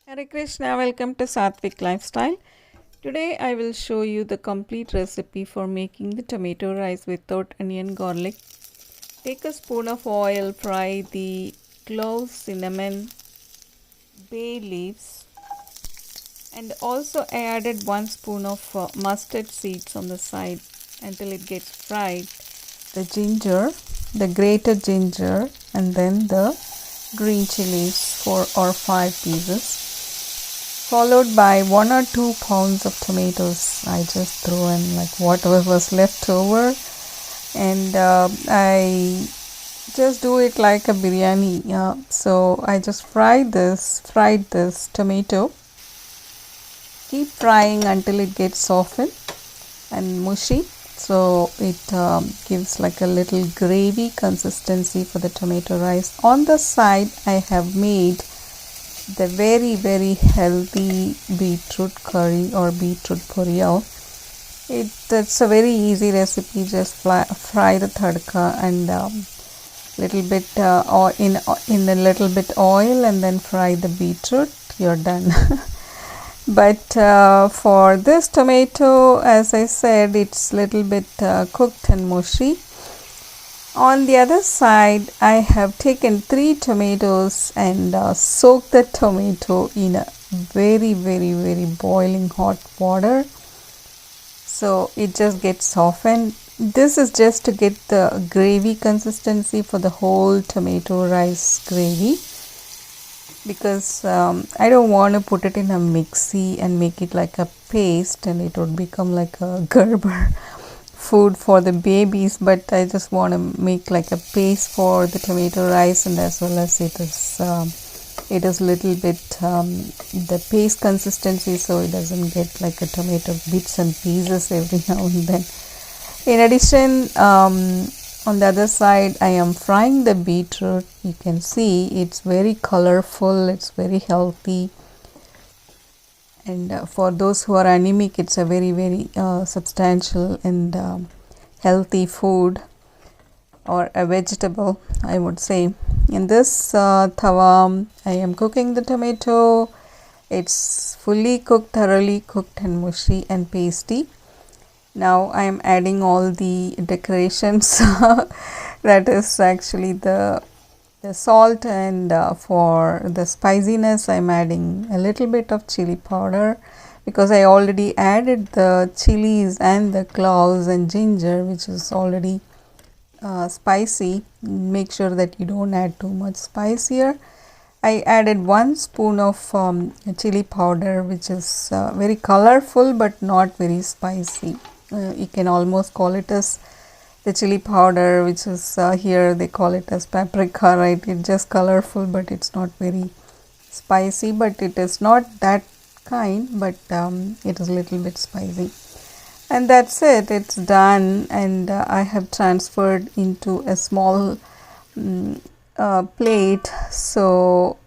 Hare Krishna, welcome to Satvik Lifestyle. Today I will show you the complete recipe for making the tomato rice without onion garlic. Take a spoon of oil, fry the cloves, cinnamon, bay leaves, and also I added 1 spoon of mustard seeds on the side until it gets fried. The ginger, the grated ginger, and then the green chilies, 4 or 5 pieces, followed by 1 or 2 pounds of tomatoes. I just threw in like whatever was left over, and I just do it like a biryani. So I just fried this tomato. Keep frying until it gets softened and mushy. So it gives like a little gravy consistency for the tomato rice. On the side, I have made the very healthy beetroot curry or beetroot poriyal. It's a very easy recipe. Just fry the tadka and little bit in a little bit oil, and then fry the beetroot. You're done. But for this tomato, as I said, it's little bit cooked and mushy. On the other side, I have taken 3 tomatoes and soaked the tomato in a very boiling hot water. So it just gets softened. This is just to get the gravy consistency for the whole tomato rice gravy, because I don't want to put it in a mixie and make it like a paste, and it would become like a Gerber food for the babies. But I just want to make like a paste for the tomato rice, and as well as it is little bit the paste consistency, so it doesn't get like a tomato bits and pieces every now and then. In addition, on the other side, I am frying the beetroot. You can see it's very colorful, it's very healthy, and for those who are anemic, it's a very substantial and healthy food, or a vegetable, I would say. In this tawa, I am cooking the tomato. It's fully cooked, thoroughly cooked and mushy and pasty. Now I am adding all the decorations. That is actually the salt, and for the spiciness I am adding a little bit of chili powder, because I already added the chilies and the cloves and ginger, which is already spicy. Make sure that you don't add too much spice here. I added 1 spoon of chili powder, which is very colorful but not very spicy. You can almost call it as the chili powder, which is here they call it as paprika, right? It's just colorful, but it's not very spicy. But it is not that kind, but it is a little bit spicy. And that's it, it's done. And I have transferred into a small plate, so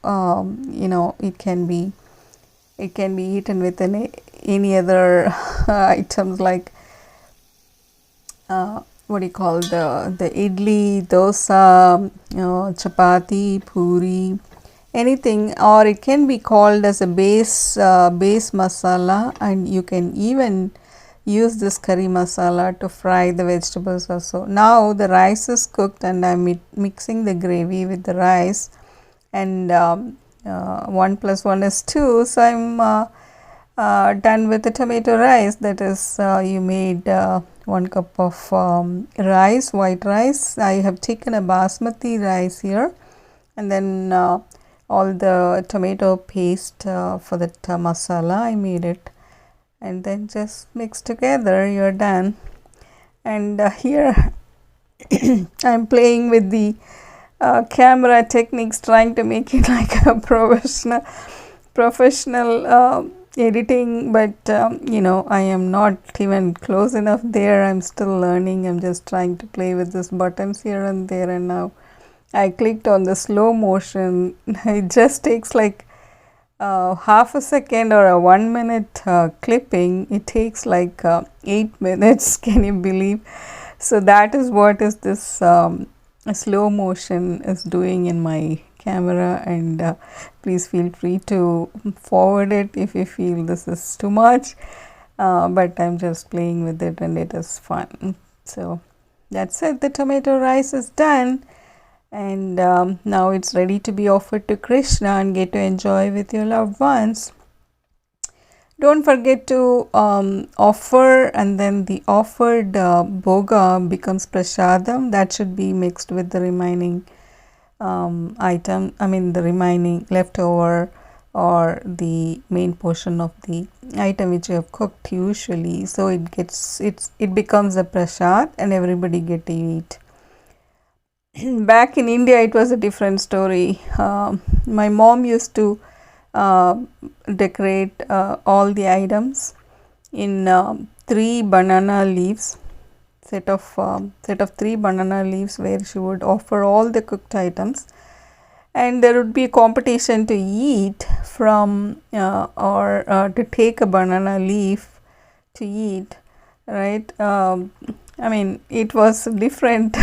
it can be eaten with any other items, like what do you call the idli, dosa, chapati, puri, anything. Or it can be called as a base masala, and you can even use this curry masala to fry the vegetables also. Now the rice is cooked, and I'm mixing the gravy with the rice, and 1 plus 1 is 2. So I'm done with the tomato rice. That is, you made 1 cup of rice, white rice. I have taken a basmati rice here, and then all the tomato paste for the masala, I made it, and then just mix together. You're done. And here I'm playing with the camera techniques, trying to make it like a professional editing, but I am not even close enough there. I'm still learning. I'm just trying to play with these buttons here and there, and now I clicked on the slow motion. It just takes like half a second or a 1 minute clipping. It takes like 8 minutes. Can you believe? So that is what is this slow motion is doing in my camera, and please feel free to forward it if you feel this is too much, but I'm just playing with it and it is fun. So that's it, the tomato rice is done, and now it's ready to be offered to Krishna and get to enjoy with your loved ones. Don't forget to offer, and then the offered bhoga becomes prasadam. That should be mixed with the remaining the remaining leftover or the main portion of the item which you have cooked usually. So it becomes a prasad and everybody get to eat. Back in India, it was a different story. My mom used to decorate all the items in 3 banana leaves, set of 3 banana leaves, where she would offer all the cooked items, and there would be a competition to eat from or to take a banana leaf to eat, right? It was a different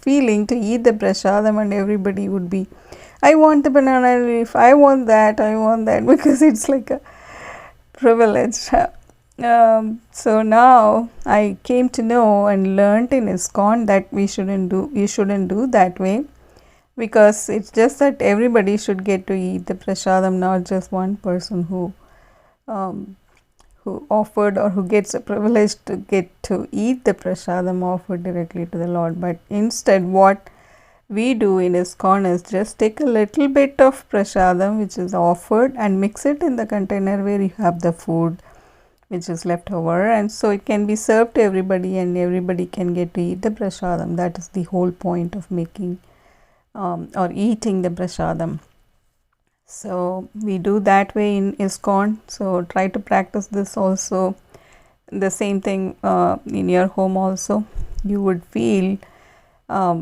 feeling to eat the prasadam, and everybody would be, I want the banana leaf, I want that, because it's like a privilege. So now I came to know and learned in ISKCON that you shouldn't do that way, because it's just that everybody should get to eat the prasadam, not just one person who offered or who gets a privilege to get to eat the prasadam offered directly to the Lord. But instead, what we do in ISKCON is just take a little bit of prasadam which is offered and mix it in the container where you have the food which is left over, and so it can be served to everybody and everybody can get to eat the prasadam. That is the whole point of making or eating the prasadam. So we do that way in ISKCON. So try to practice this also. The same thing in your home also. You would feel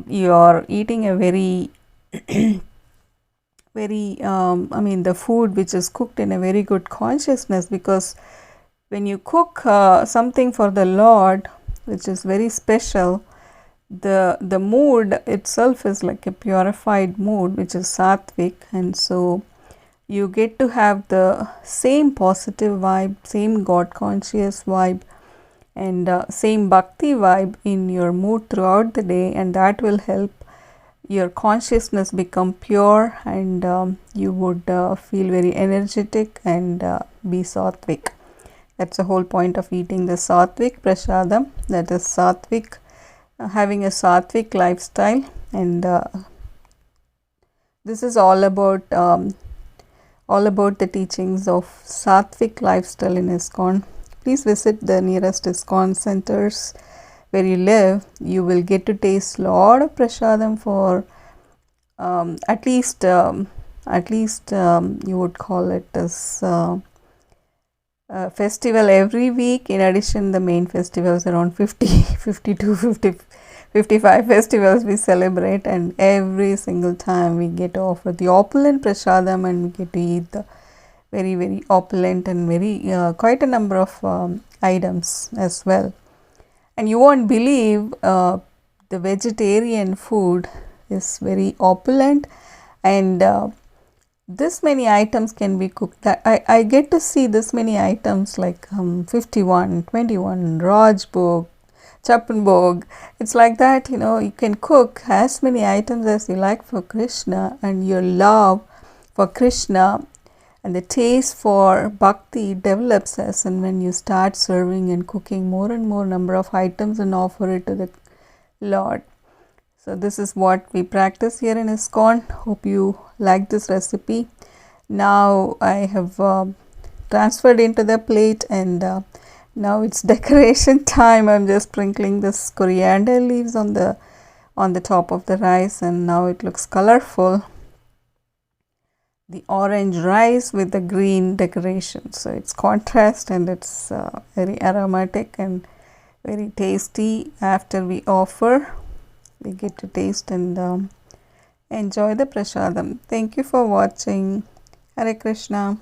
you are eating a very the food which is cooked in a very good consciousness, because when you cook something for the Lord which is very special, the mood itself is like a purified mood which is Satvik, and so you get to have the same positive vibe, same God conscious vibe, and same bhakti vibe in your mood throughout the day, and that will help your consciousness become pure, and you would feel very energetic and be Satvik. That's the whole point of eating the Satvik prasadam, that is Satvik, having a Satvik lifestyle, and this is all about the teachings of Satvik lifestyle in ISKCON. Please visit the nearest ISKCON centers where you live. You will get to taste lot of prasadam for at least you would call it as festival every week. In addition, the main festivals, around 55 festivals we celebrate, and every single time we get to offer the opulent prasadam, and we get to eat the very, very opulent and very quite a number of items as well. And you won't believe the vegetarian food is very opulent, and this many items can be cooked. I get to see this many items like 51, 21, Rajbhog, Chapanbhog. It's like that, you can cook as many items as you like for Krishna, and your love for Krishna and the taste for bhakti develops as and when you start serving and cooking more and more number of items and offer it to the Lord. So this is what we practice here in ISKCON. Hope you like this recipe. Now I have transferred into the plate, and now it's decoration time. I'm just sprinkling this coriander leaves on the top of the rice, and now it looks colorful. The orange rice with the green decoration, so it's contrast, and it's very aromatic and very tasty. After we offer, we get to taste and enjoy the prasadam. Thank you for watching. Hare Krishna.